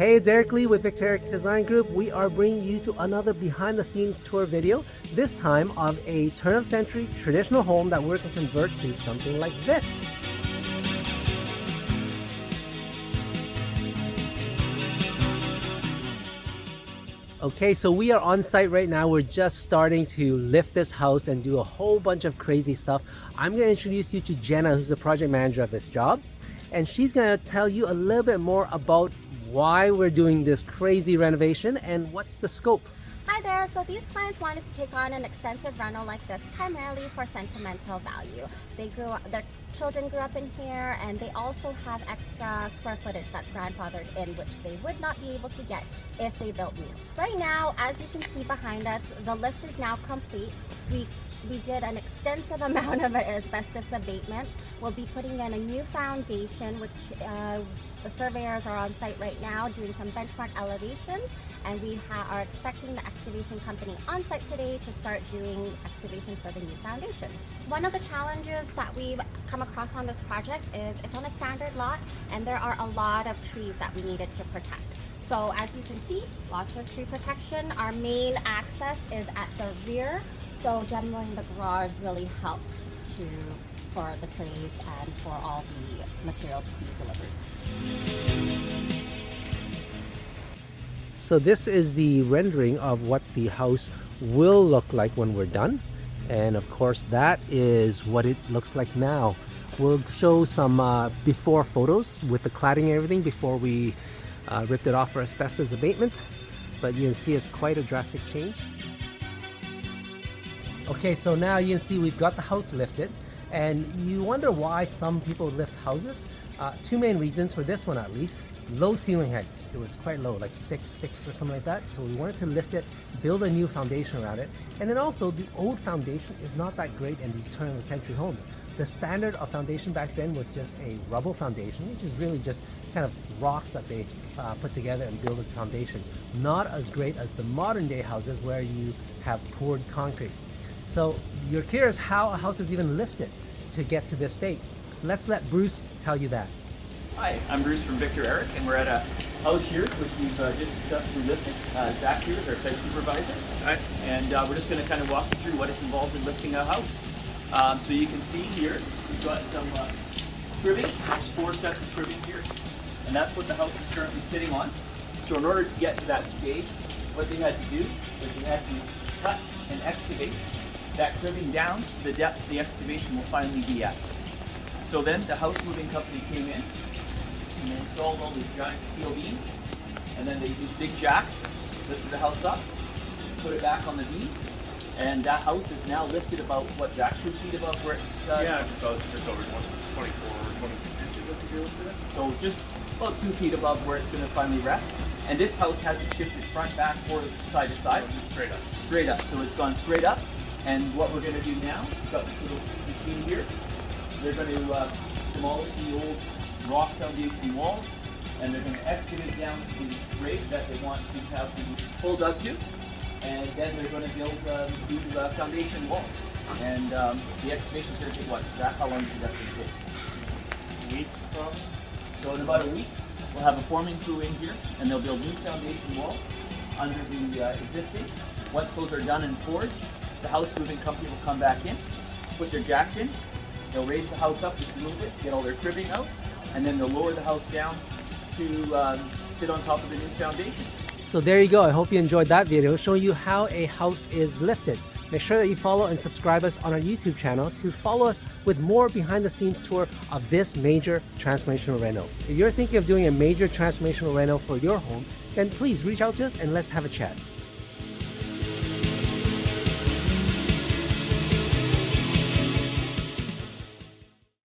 Hey, it's Eric Lee with VictorEric Design Group. We are bringing you to another behind the scenes tour video, this time of a turn of century traditional home that we're going to convert to something like this. Okay, so we are on site right now. We're just starting to lift this house and do a whole bunch of crazy stuff. I'm going to introduce you to Jenna, who's the project manager of this job. And she's going to tell you a little bit more about why we're doing this crazy renovation and what's the scope. Hi there. So these clients wanted to take on an extensive rental like this primarily for sentimental value. Their children grew up in here, and they also have extra square footage that's grandfathered in, which they would not be able to get if they built new. Right now, as you can see behind us, the lift is now complete. We did an extensive amount of asbestos abatement. We'll be putting in a new foundation, which the surveyors are on site right now doing some benchmark elevations, and we are expecting the excavation company on site today to start doing excavation for the new foundation. One of the challenges that we've come across on this project is it's on a standard lot, and there are a lot of trees that we needed to protect. So as you can see, lots of tree protection. Our main access is at the rear, so demoing the garage really helped for the trees and for all the material to be delivered. So this is the rendering of what the house will look like when we're done. And of course, that is what it looks like now. We'll show some before photos with the cladding and everything before we ripped it off for asbestos abatement. But you can see it's quite a drastic change. Okay, so now you can see we've got the house lifted, and you wonder why some people lift houses. Two main reasons for this one, at least. Low ceiling heights. It was quite low, like 6'6" or something like that. So we wanted to lift it, build a new foundation around it. And then also the old foundation is not that great in these turn of the century homes. The standard of foundation back then was just a rubble foundation, which is really just kind of rocks that they put together and build as foundation. Not as great as the modern day houses where you have poured concrete. So you're curious how a house is even lifted to get to this state. Let's let Bruce tell you that. Hi, I'm Bruce from VictorEric, and we're at a house here which we've just successfully lifted. Zach here is our site supervisor. Hi. And we're just going to kind of walk you through what is involved in lifting a house. So you can see here, we've got some cribbing, 4 sets of cribbing here, and that's what the house is currently sitting on. So in order to get to that stage, what they had to do is they had to cut and excavate that cribbing down to the depth the excavation will finally be at. So then the house moving company came in and they installed all these giant steel beams, and then they used big jacks, lifted the house up, put it back on the beams, and that house is now lifted about, what, Jack, 2 feet above where it's... yeah, just over 24 or 26 inches of the lifted it. So just about 2 feet above where it's going to finally rest. And this house hasn't shifted front, back, or side to side. Just straight up. Straight up. So it's gone straight up. And what we're going to do now, we've got this little machine here. They're going to demolish the old rock foundation walls, and they're going to excavate down to the grade that they want to have the full dug to, and then they're going to build new foundation walls. And the excavation's going to take what? Zach, how long is that going to take? A week, probably. So in about a week, we'll have a forming crew in here, and they'll build new foundation walls under the existing. Once those are done and poured, the house moving company will come back in, put their jacks in, they'll raise the house up, just move it, get all their cribbing out, and then they'll lower the house down to sit on top of the new foundation. So there you go. I hope you enjoyed that video showing you how a house is lifted. Make sure that you follow and subscribe us on our YouTube channel to follow us with more behind the scenes tour of this major transformational reno. If you're thinking of doing a major transformational reno for your home, then please reach out to us and let's have a chat.